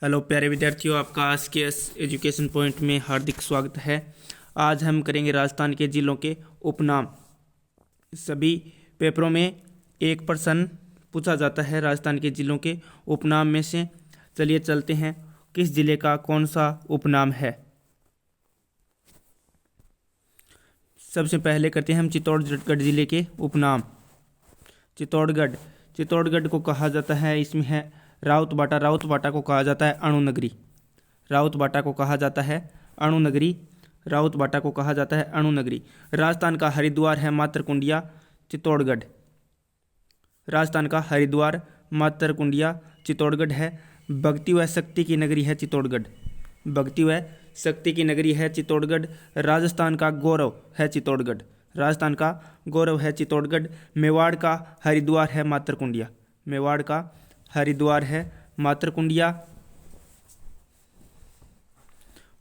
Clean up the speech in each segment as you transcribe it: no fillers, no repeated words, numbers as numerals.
Hello प्यारे विद्यार्थियों, आपका आज के एजुकेशन पॉइंट में हार्दिक स्वागत है। आज हम करेंगे राजस्थान के जिलों के उपनाम। सभी पेपरों में एक प्रश्न पूछा जाता है राजस्थान के जिलों के उपनाम में से। चलिए चलते हैं, किस जिले का कौन सा उपनाम है। सबसे पहले करते हैं हम चित्तौड़गढ़ जिले के उपनाम। चित्तौड़गढ़ को कहा जाता है, इसमें है राउतबाटा को कहा जाता है अणुनगरी। राउतबाटा को कहा जाता है अणुनगरी। राजस्थान का हरिद्वार है मातरकुंडिया चित्तौड़गढ़। राजस्थान का हरिद्वार मातरकुंडिया चित्तौड़गढ़ है। भक्ति व शक्ति की नगरी है चित्तौड़गढ़। राजस्थान का गौरव है चित्तौड़गढ़। मेवाड़ का हरिद्वार है मातरकुंडिया।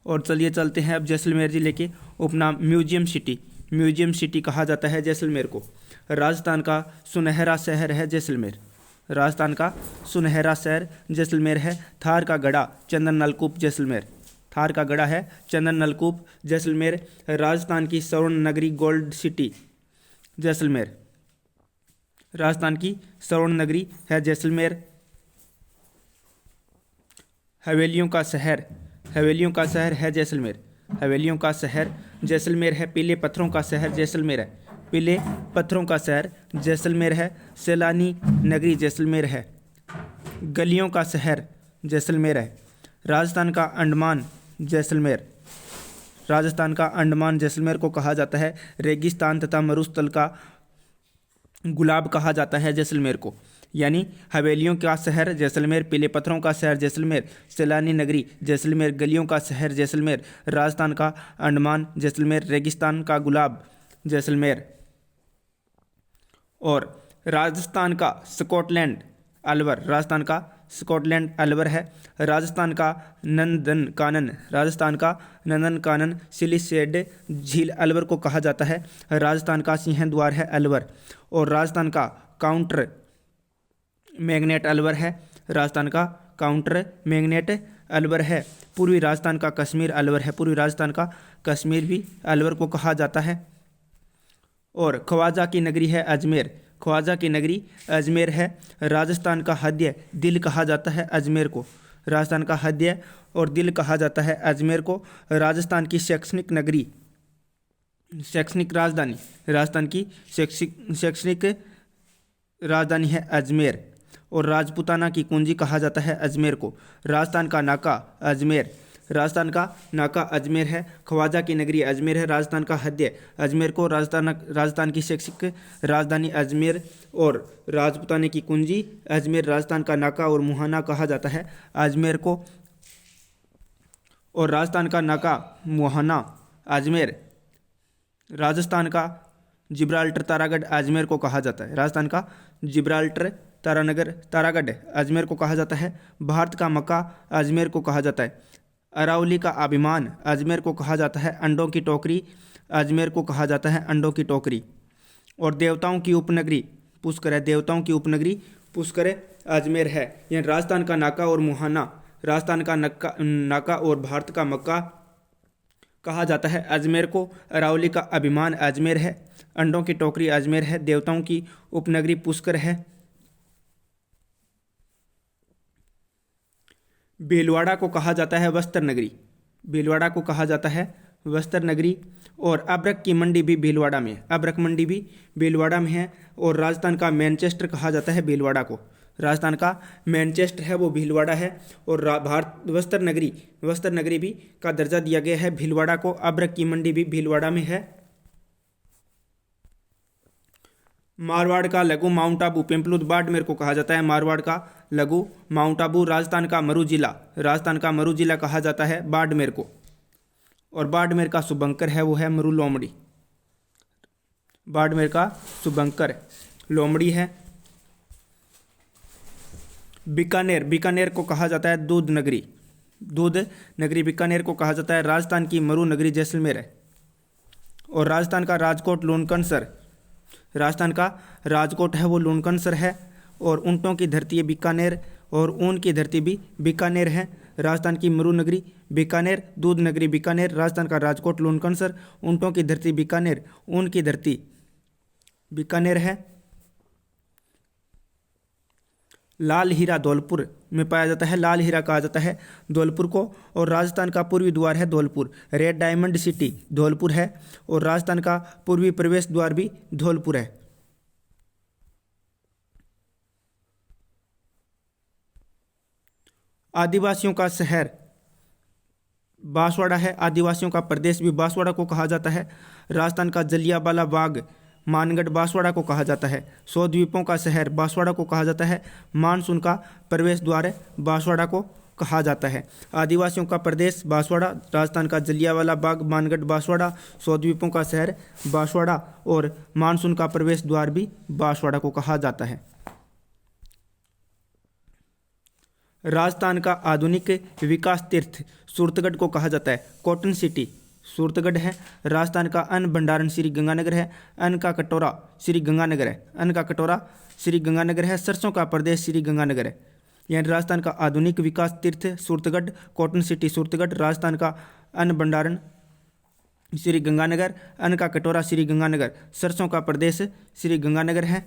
और चलिए चलते हैं अब जैसलमेर जिले के उपनाम। म्यूजियम सिटी कहा जाता है जैसलमेर को। राजस्थान का सुनहरा शहर है जैसलमेर है। थार का गढ़ा चंदन नलकूप जैसलमेर। राजस्थान की स्वर्ण नगरी गोल्ड सिटी जैसलमेर। राजस्थान की स्वर्ण नगरी है जैसलमेर। हवेलियों का शहर है जैसलमेर है। पीले पत्थरों का शहर जैसलमेर है। सैलानी नगरी जैसलमेर है। गलियों का शहर जैसलमेर है। राजस्थान का अंडमान जैसलमेर को कहा जाता है रेगिस्तान तथा मरुस्थल का गुलाब कहा जाता है जैसलमेर को। यानी हवेलियों का शहर जैसलमेर, पीले पत्थरों का शहर जैसलमेर, सैलानी नगरी जैसलमेर, गलियों का शहर जैसलमेर, राजस्थान का अंडमान जैसलमेर, रेगिस्तान का गुलाब जैसलमेर। और राजस्थान का स्कॉटलैंड अलवर है। राजस्थान का नंदनकानन सिलिसेड झील अलवर को कहा जाता है। राजस्थान का सिंहद्वार है अलवर। और राजस्थान का काउंटर मैग्नेट अलवर है। पूर्वी राजस्थान का कश्मीर भी अलवर को कहा जाता है। और ख्वाजा की नगरी अजमेर है। राजस्थान का हृदय दिल कहा जाता है अजमेर को। अजमेर को। राजस्थान की शैक्षणिक राजधानी है अजमेर। और राजपूताना की कुंजी कहा जाता है अजमेर को। राजस्थान का नाका अजमेर है। ख्वाजा की नगरी अजमेर है। राजस्थान का हृदय अजमेर को। राजस्थान की शैक्षिक राजधानी अजमेर और राजपूताना की कुंजी अजमेर। राजस्थान का नाका और मुहाना कहा जाता है अजमेर को। और राजस्थान का नाका मुहाना अजमेर। राजस्थान का जिब्राल्टर तारागढ़ अजमेर को कहा जाता है। राजस्थान का जिब्राल्टर तारागढ़ अजमेर को कहा जाता है। भारत का मक्का अजमेर को कहा जाता है। अरावली का अभिमान अजमेर को कहा जाता है। अंडों की टोकरी अजमेर को कहा जाता है अंडों की टोकरी। और देवताओं की उपनगरी पुष्कर अजमेर है। यह राजस्थान का नाका और मुहाना, राजस्थान का नाका और भारत का मक्का कहा जाता है अजमेर को। अरावली का अभिमान अजमेर है। अंडों की टोकरी अजमेर है। देवताओं की उपनगरी पुष्कर है। भीलवाड़ा को कहा जाता है वस्त्र नगरी। और अब्रक की मंडी भी भीलवाड़ा में है। और राजस्थान का मैनचेस्टर कहा जाता है भीलवाड़ा को। राजस्थान का मैनचेस्टर है वो भीलवाड़ा है। और भारत वस्त्र नगरी भी का दर्जा दिया गया है भीलवाड़ा को। अब्रक की मंडी भी भीलवाड़ा में है। मारवाड़ का लघु माउंट आबू पिंपलुद बाड़मेर को कहा जाता है मारवाड़ का लघु माउंट आबू। राजस्थान का मरु जिला कहा जाता है बाड़मेर को। और बाड़मेर का शुभंकर है वो है मरु लोमड़ी। बाड़मेर का शुभंकर लोमड़ी है। बीकानेर को कहा जाता है दूध नगरी बीकानेर को कहा जाता है। राजस्थान की मरु नगरी जैसलमेर है। और राजस्थान का राजकोट लूनकनसर है वो लूनकनसर है। और ऊँटों की धरती है बीकानेर और ऊन की धरती भी बीकानेर है। राजस्थान की मरु नगरी बीकानेर, दूध नगरी बीकानेर, राजस्थान का राजकोट लूणकरसर, ऊंटों की धरती बीकानेर, ऊन की धरती बीकानेर है। लाल हीरा धौलपुर में पाया जाता है, लाल हीरा कहा जाता है धौलपुर को। और राजस्थान का पूर्वी द्वार है Dholpur. Red diamond city Dholpur है और राजस्थान का पूर्वी प्रवेश द्वार भी धौलपुर है। आदिवासियों का शहर बांसवाड़ा है, आदिवासियों का प्रदेश भी बांसवाड़ा को कहा जाता है। राजस्थान का जलियांवाला बाग मानगढ़ बांसवाड़ा को कहा जाता है। 100 द्वीपों का शहर बांसवाड़ा को कहा जाता है। मानसून का प्रवेश द्वार बांसवाड़ा को कहा जाता है। आदिवासियों का प्रदेश बांसवाड़ा, राजस्थान का जलियांवाला बाग मानगढ़ बांसवाड़ा, 100 द्वीपों का शहर बांसवाड़ा और मानसून का प्रवेश द्वार भी बांसवाड़ा को कहा जाता है। राजस्थान का आधुनिक विकास तीर्थ सूरतगढ़ को कहा जाता है। कॉटन सिटी सूरतगढ़ है। राजस्थान का अन्न भंडारण श्री गंगानगर है। अन्न का कटोरा श्री गंगानगर है। अन्न का कटोरा श्री गंगानगर है। सरसों का प्रदेश श्री गंगानगर है। यानी राजस्थान का आधुनिक विकास तीर्थ सूरतगढ़, कॉटन सिटी सूरतगढ़, राजस्थान का अन्न भंडारण श्री गंगानगर, अन्न का कटोरा श्री गंगानगर, सरसों का प्रदेश श्री गंगानगर है।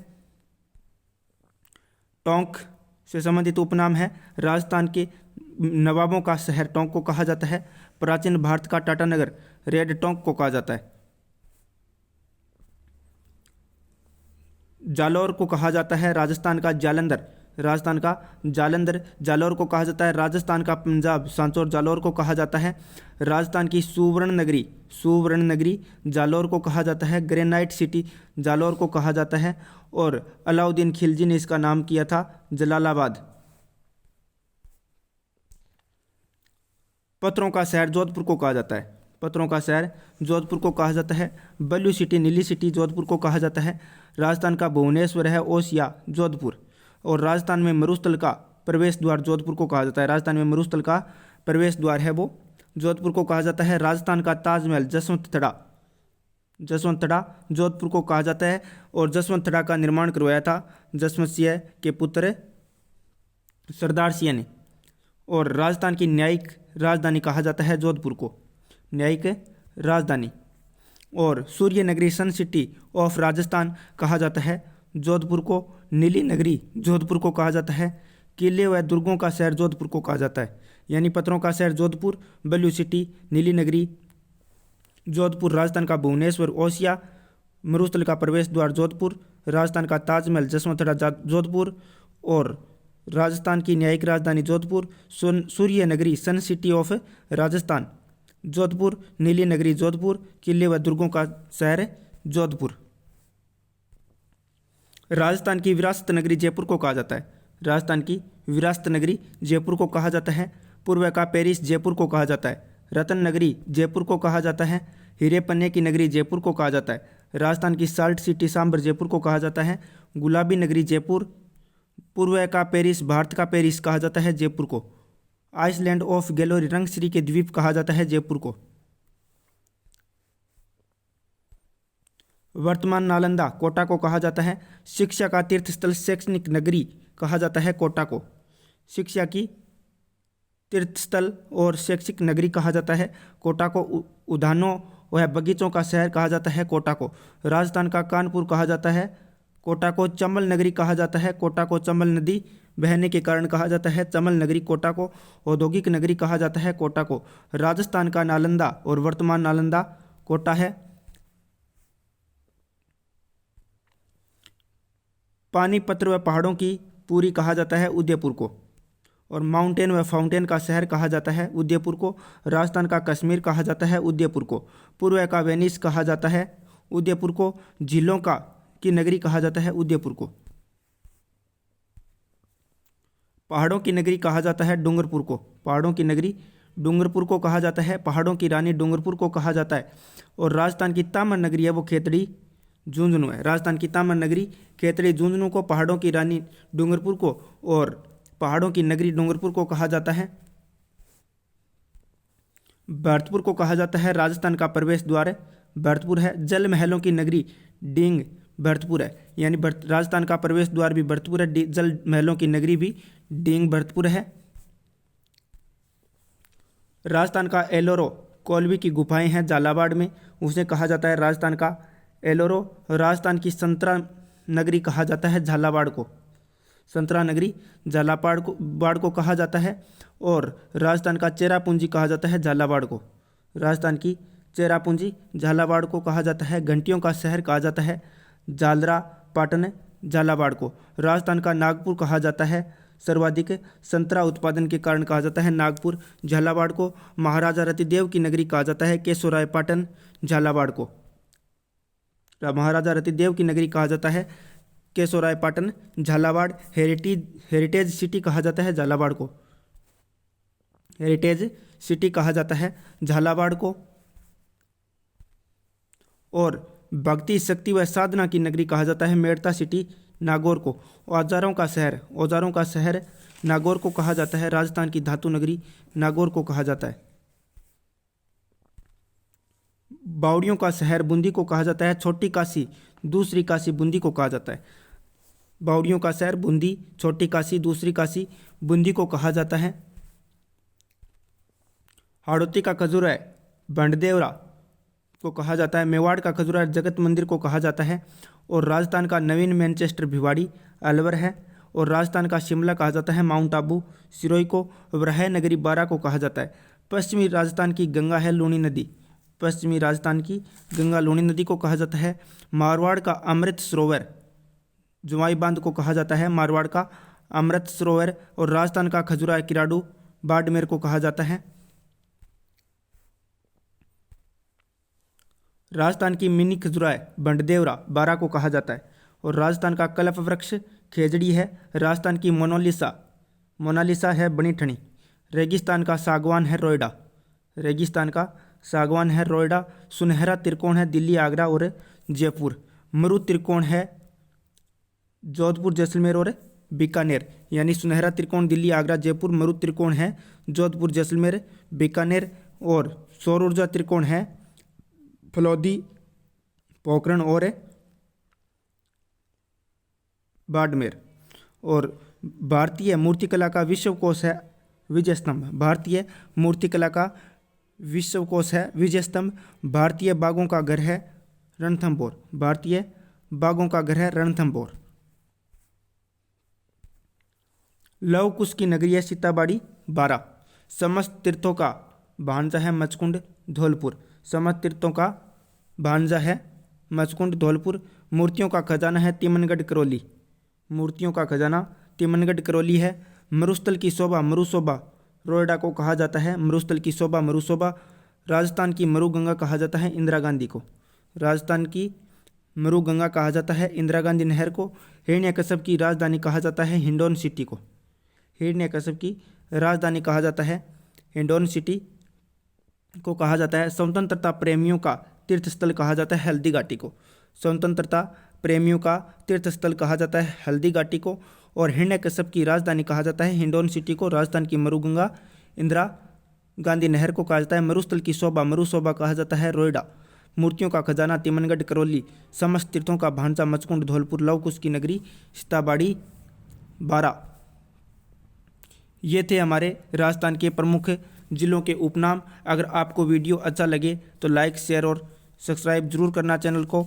टोंक से संबंधित उपनाम है। राजस्थान के नवाबों का शहर टोंक को कहा जाता है। प्राचीन भारत का टाटानगर रेड टोंक को कहा जाता है। जालौर को कहा जाता है राजस्थान का जालंधर, राजस्थान का जालंधर जालौर को कहा जाता है। राजस्थान का पंजाब सांचौर जालौर को कहा जाता है। राजस्थान की सुवर्ण नगरी जालौर को कहा जाता है। ग्रेनाइट सिटी जालौर को कहा जाता है। और अलाउद्दीन खिलजी ने इसका नाम किया था जलालाबाद। पत्थरों का शहर जोधपुर को कहा जाता है। पत्थरों का शहर जोधपुर को कहा जाता है। बल्लू सिटी नीली सिटी जोधपुर को कहा जाता है। राजस्थान का भुवनेश्वर है ओसिया जोधपुर। और राजस्थान में मरुस्थल का प्रवेश द्वार जोधपुर को कहा जाता है। राजस्थान में मरुस्थल का प्रवेश द्वार है वो जोधपुर को कहा जाता है। राजस्थान का ताजमहल जसवंतड़ा जोधपुर को कहा जाता है। और जसवंतड़ा का निर्माण करवाया था जसवंत सिंह के पुत्र सरदार सिंह ने। और राजस्थान की न्यायिक राजधानी कहा जाता है जोधपुर को, न्यायिक राजधानी। और सूर्य नगरी सन सिटी ऑफ राजस्थान कहा जाता है जोधपुर को। नीली नगरी जोधपुर को कहा जाता है। किले व दुर्गों का शहर जोधपुर को कहा जाता है। यानी पत्थरों का शहर जोधपुर, बल्लू सिटी, नीली नगरी जोधपुर, राजस्थान का भुवनेश्वर ओसिया, मरुस्थल का प्रवेश द्वार जोधपुर, राजस्थान का ताजमहल जसवंतड़ा जोधपुर और राजस्थान की न्यायिक राजधानी जोधपुर। सूर्य नगरी सन सिटी ऑफ राजस्थान जोधपुर, नीली नगरी जोधपुर, किले व दुर्गों का शहर जोधपुर। राजस्थान की विरासत नगरी जयपुर को कहा जाता है। राजस्थान की विरासत नगरी जयपुर को कहा जाता है। पूर्व का पेरिस जयपुर को कहा जाता है। रतन नगरी जयपुर को कहा जाता है। हीरे पन्ने की नगरी जयपुर को कहा जाता है। राजस्थान की साल्ट सिटी सांबर जयपुर को कहा जाता है। गुलाबी नगरी जयपुर, पूर्व का पेरिस भारत का पेरिस कहा जाता है जयपुर को। आइसलैंड ऑफ गैलोरी रंगश्री के द्वीप कहा जाता है जयपुर को। वर्तमान नालंदा कोटा को कहा जाता है। शिक्षा का तीर्थ स्थल शैक्षणिक नगरी कहा जाता है कोटा को। शिक्षा की तीर्थ स्थल और शैक्षिक नगरी कहा जाता है कोटा को। उद्यानों व बगीचों का शहर कहा जाता है कोटा को। राजस्थान का कानपुर कहा जाता है कोटा को। चंबल नगरी कहा जाता है कोटा को। चंबल नदी बहने के कारण कहा जाता है चंबल नगरी कोटा को। औद्योगिक नगरी कहा जाता है कोटा को। राजस्थान का नालंदा और वर्तमान नालंदा कोटा है। पानीपत व पहाड़ों की पुरी कहा जाता है उदयपुर को। और माउंटेन व फाउंटेन का शहर कहा जाता है उदयपुर को। राजस्थान का कश्मीर कहा जाता है उदयपुर को। पूर्व का वेनिस कहा जाता है उदयपुर को। झीलों का की नगरी कहा जाता है उदयपुर को। पहाड़ों की नगरी कहा जाता है डूंगरपुर को। पहाड़ों की नगरी डूंगरपुर को कहा जाता है। पहाड़ों की रानी डूंगरपुर को कहा जाता है। और राजस्थान की तामर नगरी है वो खेतड़ी झुंझुनू है। राजस्थान की तामर नगरी खेतड़ी झुंझुनू को, पहाड़ों की रानी डूंगरपुर को और पहाड़ों की नगरी डूंगरपुर को कहा जाता है। भरतपुर को कहा जाता है राजस्थान का प्रवेश द्वार भरतपुर है। जल महलों की नगरी डींग भरतपुर है। यानी राजस्थान का प्रवेश द्वार भी भरतपुर है। जल महलों की नगरी भी डींग भरतपुर है। राजस्थान का एलोरो कोलवी की गुफाएं हैं झालावाड़ में, उसे कहा जाता है राजस्थान का एलोरो। राजस्थान की संतरा नगरी कहा जाता है झालावाड़ को, संतरा नगरी झालावाड़ को कहा जाता है। और राजस्थान का चेरापूंजी कहा जाता है झालावाड़ को, राजस्थान की चेरापूंजी झालावाड़ को कहा जाता है। घंटियों का शहर कहा जाता है झालरा पाटन झालावाड़ को। राजस्थान का नागपुर कहा जाता है सर्वाधिक संतरा उत्पादन के कारण कहा जाता है नागपुर झालावाड़ को। महाराजा रतिदेव की नगरी कहा जाता है केशोराय पाटन झालावाड़ को, महाराजा रतिदेव की नगरी कहा जाता है केशोराय पाटन झालावाड़। हेरिटेज सिटी कहा जाता है झालावाड़ को, हेरिटेज सिटी कहा जाता है झालावाड़ को। और भक्ति शक्ति व साधना की नगरी कहा जाता है मेड़ता सिटी नागौर को। औजारों का शहर नागौर को कहा जाता है, राजस्थान की धातु नगरी नागौर को कहा जाता है। बावड़ियों का शहर बूंदी को कहा जाता है छोटी काशी, दूसरी काशी बूंदी को कहा जाता है। बावड़ियों का शहर बूंदी, छोटी काशी, दूसरी काशी बूंदी को कहा जाता है। हाड़ौती का खजुराहो बंडदेवरा को कहा जाता है, मेवाड़ का खजुराहो जगत मंदिर को कहा जाता है। और राजस्थान का नवीन मैनचेस्टर भिवाड़ी अलवर है। और राजस्थान का शिमला कहा जाता है माउंट आबू सिरोही को। वराह नगरी बारा को कहा जाता है। पश्चिमी राजस्थान की गंगा है लूणी नदी, पश्चिमी राजस्थान की गंगा लूणी नदी को कहा जाता है। मारवाड़ का अमृत सरोवर जुवाई बांध को कहा जाता है, मारवाड़ का अमृत सरोवर। और राजस्थान का खजुराहो किराडू बाड़मेर को कहा जाता है। राजस्थान की मिनी खजुराहो बंडदेवरा बारा को कहा जाता है। और राजस्थान का कल्प वृक्ष खेजड़ी है। राजस्थान की मोनालिसा है बनी ठनी। रेगिस्तान का सागवान है रोयडा, रेगिस्तान का सागवान है रोयडा। सुनहरा त्रिकोण है दिल्ली आगरा और जयपुर। मरु त्रिकोण है जोधपुर जैसलमेर और बीकानेर, यानी सुनहरा त्रिकोण दिल्ली आगरा जयपुर। मरु त्रिकोण है जोधपुर जैसलमेर बीकानेर। और सौर ऊर्जा त्रिकोण है फलौदी पोखरण और बाड़मेर। और भारतीय मूर्तिकला का विश्वकोश है विजय स्तंभ, भारतीय मूर्तिकला का विश्वकोश है विजय स्तंभ। भारतीय बागों का घर है रणथंभौर, भारतीय बागों का घर है रणथंभौर। लव कुश की नगरी है सीताबाड़ी बारा। समस्त तीर्थों का भांजा है मचकुंड धौलपुर, समस्त तीर्थों का भांजा है मचकुंड धौलपुर। मूर्तियों का खजाना है तिमनगढ़ करौली, मूर्तियों का खजाना तिमनगढ़ करौली है। मरुस्थल की शोभा मरुशोभा रोयडा को कहा जाता है, मरुस्थल की शोभा मरुशोभा। राजस्थान की मरुगंगा कहा जाता है इंदिरा गांधी को, राजस्थान की मरुगंगा कहा जाता है इंदिरा गांधी नहर को। हिरण्यकश्यप की राजधानी कहा जाता है हिंडौन सिटी को, हिरण्यकश्यप की राजधानी कहा जाता है हिंडौन सिटी को कहा जाता है। स्वतंत्रता प्रेमियों का तीर्थस्थल कहा जाता है हल्दी घाटी को, स्वतंत्रता प्रेमियों का तीर्थस्थल कहा जाता है हल्दी घाटी को। और हिरण्यकश्यप की राजधानी कहा जाता है हिंडौन सिटी को। राजस्थान की मरुगंगा इंदिरा गांधी नहर को कहा जाता है। मरुस्थल की शोभा मरुशोभा कहा जाता है रोयडा। मूर्तियों का खजाना तिमनगढ़ करौली। समस्त तीर्थों का भांजा मचकुंड धौलपुर। लवकुश की नगरी सीताबाड़ी बारा। ये थे हमारे राजस्थान के प्रमुख जिलों के उपनाम। अगर आपको वीडियो अच्छा लगे तो लाइक शेयर और सब्सक्राइब जरूर करना चैनल को।